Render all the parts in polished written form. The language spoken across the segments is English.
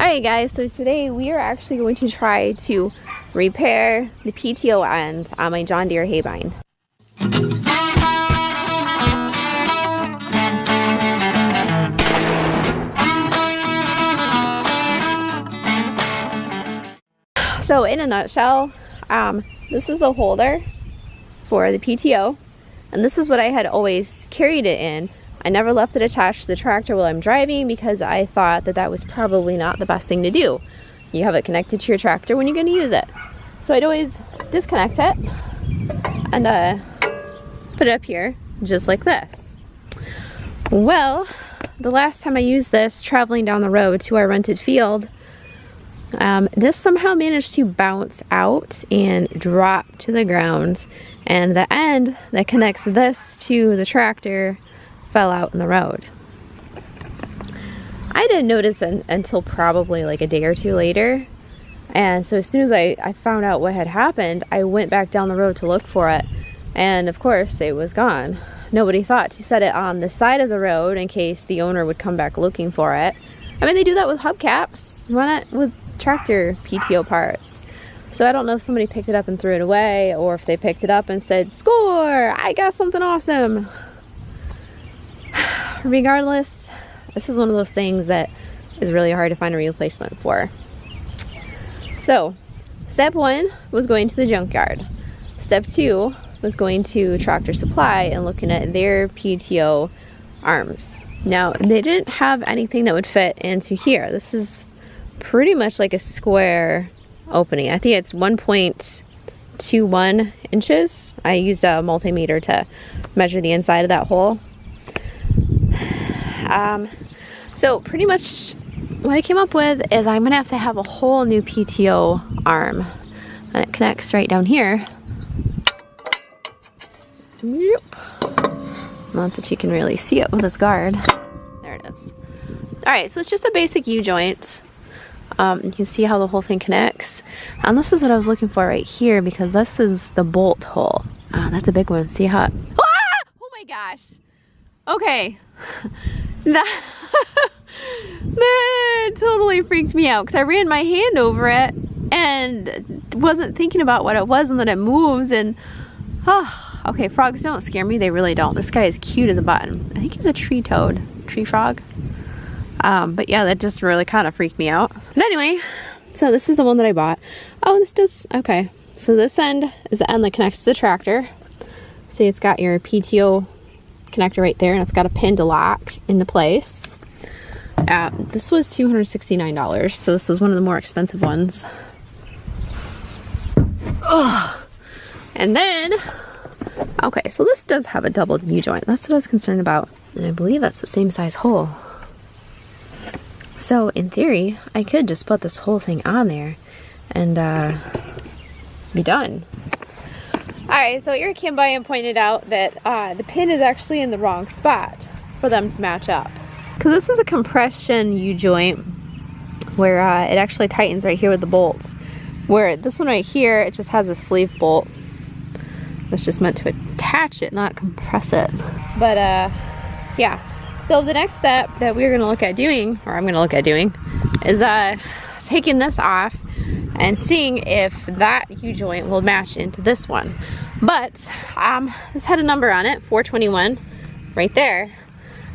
Alright guys, so today we are actually going to try to repair the PTO end on my John Deere haybine. So in a nutshell, this is the holder for the PTO, and this is what I had always carried it in. I never left it attached to the tractor while I'm driving because I thought that that was probably not the best thing to do. You have it connected to your tractor when you're going to use it. So I'd always disconnect it and put it up here just like this. Well, the last time I used this traveling down the road to our rented field, this somehow managed to bounce out and drop to the ground, and the end that connects this to the tractor fell out in the road. I didn't notice until probably like a day or two later, and so as soon as I found out what had happened, I went back down the road to look for it, and of course it was gone. Nobody thought to set it on the side of the road in case the owner would come back looking for it. I mean, they do that with hubcaps. Why not with tractor PTO parts? So I don't know if somebody picked it up and threw it away, or if they picked it up and said, "Score! I got something awesome." Regardless, this is one of those things that is really hard to find a replacement for. So, step one was going to the junkyard. Step two was going to Tractor Supply and looking at their PTO arms. Now, they didn't have anything that would fit into here. This is pretty much like a square opening. I think it's 1.21 inches. I used a multimeter to measure the inside of that hole. So pretty much what I came up with is I'm gonna have to have a whole new PTO arm, and it connects right down here. Yep. Not that you can really see it with this guard. There it is. Alright, so it's just a basic U-joint. You can see how the whole thing connects, and this is what I was looking for right here, because this is the bolt hole. That's a big one. See how oh my gosh. Okay. That totally freaked me out because I ran my hand over it and wasn't thinking about what it was, and then it moves, and okay, frogs don't scare me. They really don't. This guy is cute as a button. I think he's a tree frog. But yeah, that just really kind of freaked me out. But anyway, so this is the one that I bought. Oh, this does, okay. So this end is the end that connects to the tractor. See, it's got your PTO connector right there, and it's got a pin to lock into place. This was $269, so this was one of the more expensive ones. Ugh. And then, okay, so this does have a double U-joint. That's what I was concerned about, and I believe that's the same size hole. So in theory, I could just put this whole thing on there and be done. Alright, so Eric came by and pointed out that the pin is actually in the wrong spot for them to match up. Because this is a compression U-joint where it actually tightens right here with the bolts. Where this one right here, it just has a sleeve bolt. It's just meant to attach it, not compress it. But yeah. So the next step that we're going to look at doing, or I'm going to look at doing, is taking this off and seeing if that U-joint will match into this one. But this had a number on it, 421, right there.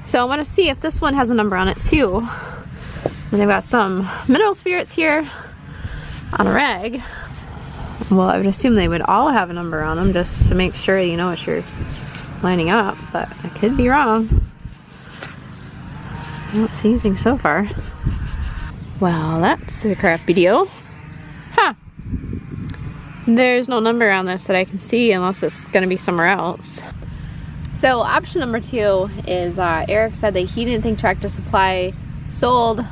So I want to see if this one has a number on it too. And they've got some mineral spirits here on a rag. Well, I would assume they would all have a number on them just to make sure you know what you're lining up, but I could be wrong. I don't see anything so far. Well, that's a crappy deal. Huh. There's no number on this that I can see unless it's gonna be somewhere else. So option number two is Eric said that he didn't think Tractor Supply sold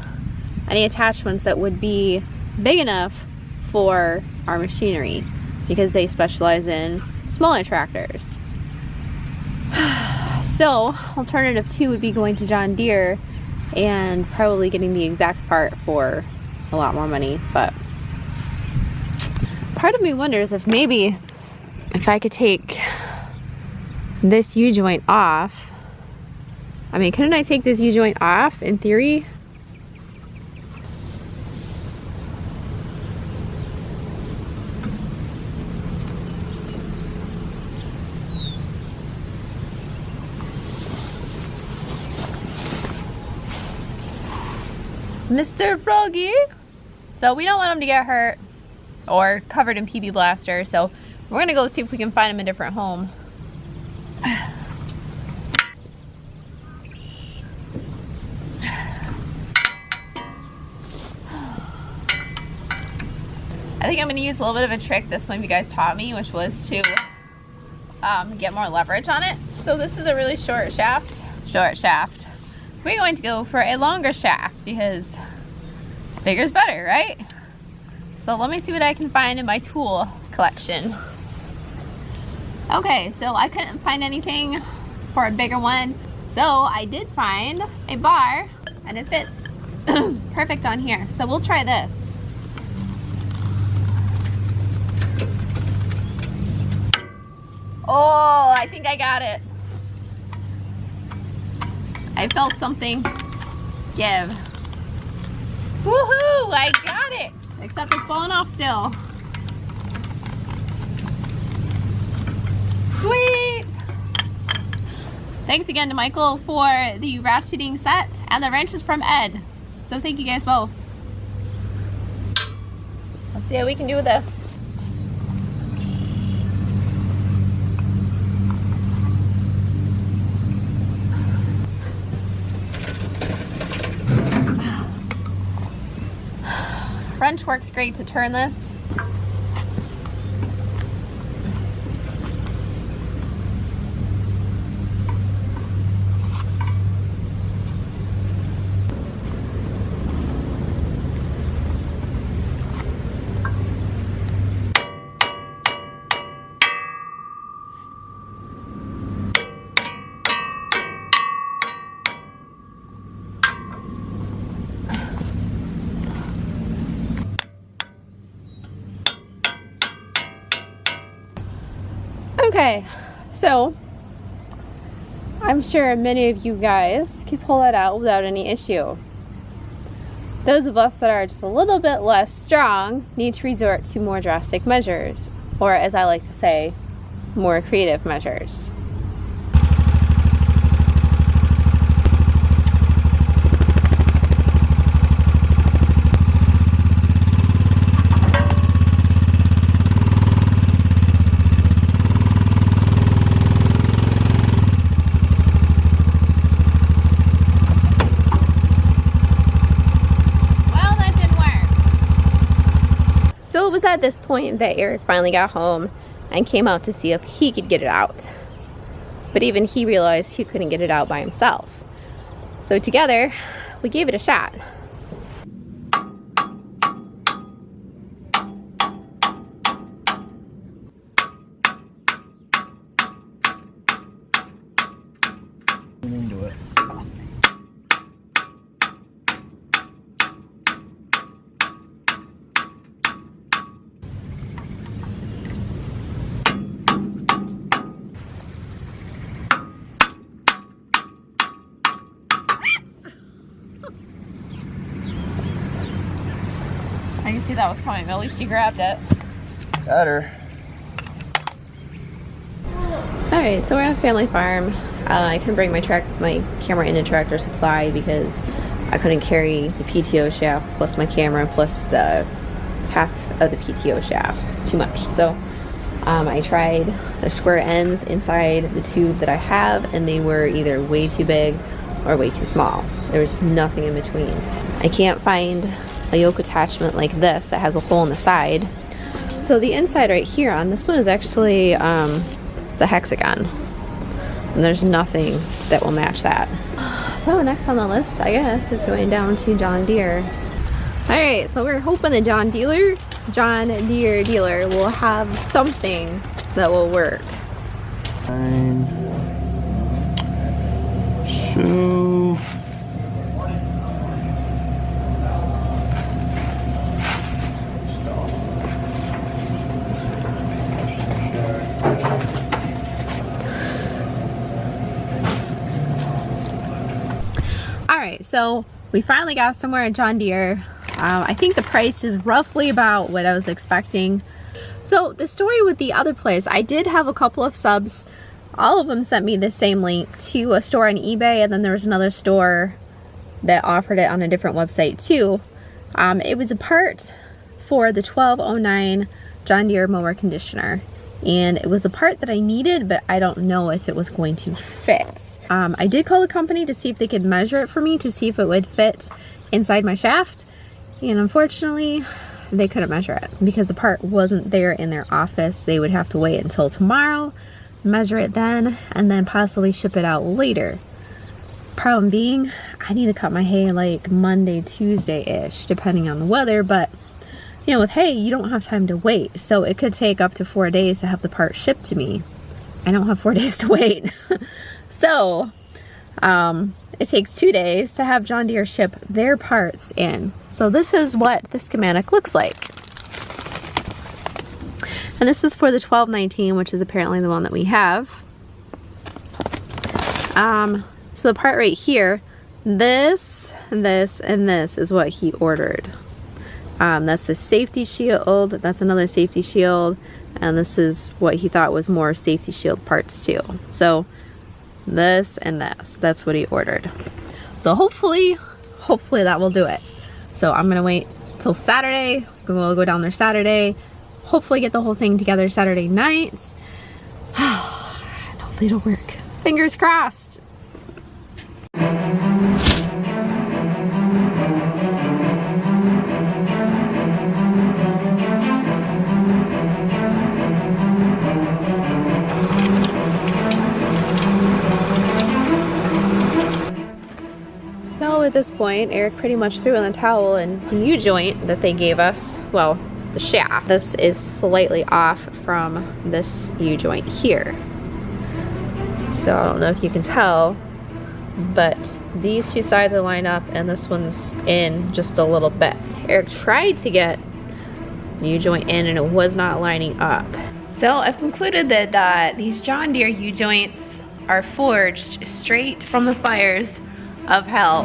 any attachments that would be big enough for our machinery because they specialize in smaller tractors. So alternative two would be going to John Deere and probably getting the exact part for a lot more money. But part of me wonders if maybe if I could take this U-joint off. I mean, couldn't I take this U-joint off in theory? Mr. Froggy. So we don't want him to get hurt or covered in PB Blaster, so we're gonna go see if we can find him a different home. I think I'm going to use a little bit of a trick this one you guys taught me, which was to get more leverage on it. So this is a really short shaft. We're going to go for a longer shaft because bigger is better, right? So let me see what I can find in my tool collection. Okay, so I couldn't find anything for a bigger one. So I did find a bar and it fits perfect on here. So we'll try this. Oh, I think I got it. I felt something give. Woohoo! I got it! Except it's falling off still. Sweet! Thanks again to Michael for the ratcheting set, and the wrench is from Ed. So thank you guys both. Let's see how we can do with this. Wrench works great to turn this. Okay, so I'm sure many of you guys can pull that out without any issue. Those of us that are just a little bit less strong need to resort to more drastic measures, or as I like to say, more creative measures. So it was at this point that Eric finally got home and came out to see if he could get it out. But even he realized he couldn't get it out by himself. So together, we gave it a shot. Into it. I can see that was coming, but at least you grabbed it. Got her. Alright, so we're at Family Farm. I couldn't bring my camera into Tractor Supply because I couldn't carry the PTO shaft plus my camera plus the half of the PTO shaft. Too much. So I tried the square ends inside the tube that I have, and they were either way too big or way too small. There was nothing in between. I can't find a yoke attachment like this that has a hole in the side. So the inside right here on this one is actually it's a hexagon, and there's nothing that will match that. So next on the list, I guess, is going down to John Deere. Alright, so we're hoping the John Deere dealer will have something that will work. Fine. So Alright, so we finally got somewhere at John Deere. I think the price is roughly about what I was expecting. So the story with the other place, I did have a couple of subs. All of them sent me the same link to a store on eBay, and then there was another store that offered it on a different website too. It was a part for the 1209 John Deere mower conditioner, and it was the part that I needed, but I don't know if it was going to fit. I did call the company to see if they could measure it for me to see if it would fit inside my shaft, and unfortunately they couldn't measure it because the part wasn't there in their office. They would have to wait until tomorrow, measure it then, and then possibly ship it out later. Problem being, I need to cut my hay like Monday, Tuesday-ish, depending on the weather, but you know, with hay, you don't have time to wait, so it could take up to 4 days to have the part shipped to me. I don't have 4 days to wait. So, it takes 2 days to have John Deere ship their parts in. So this is what the schematic looks like. And this is for the 1219, which is apparently the one that we have. So the part right here, this, and this, and this is what he ordered. That's the safety shield, that's another safety shield, and this is what he thought was more safety shield parts too. So this and this, that's what he ordered. So hopefully that will do it. So I'm gonna wait till Saturday. We'll go down there Saturday, hopefully get the whole thing together Saturday night. And hopefully it'll work. Fingers crossed. So at this point, Eric pretty much threw in the towel, and the U-joint that they gave us, well, the shaft, this is slightly off from this U-joint here. So I don't know if you can tell, but these two sides are lined up and this one's in just a little bit. Eric tried to get the U-joint in and it was not lining up. So I've concluded that these John Deere U-joints are forged straight from the fires of hell.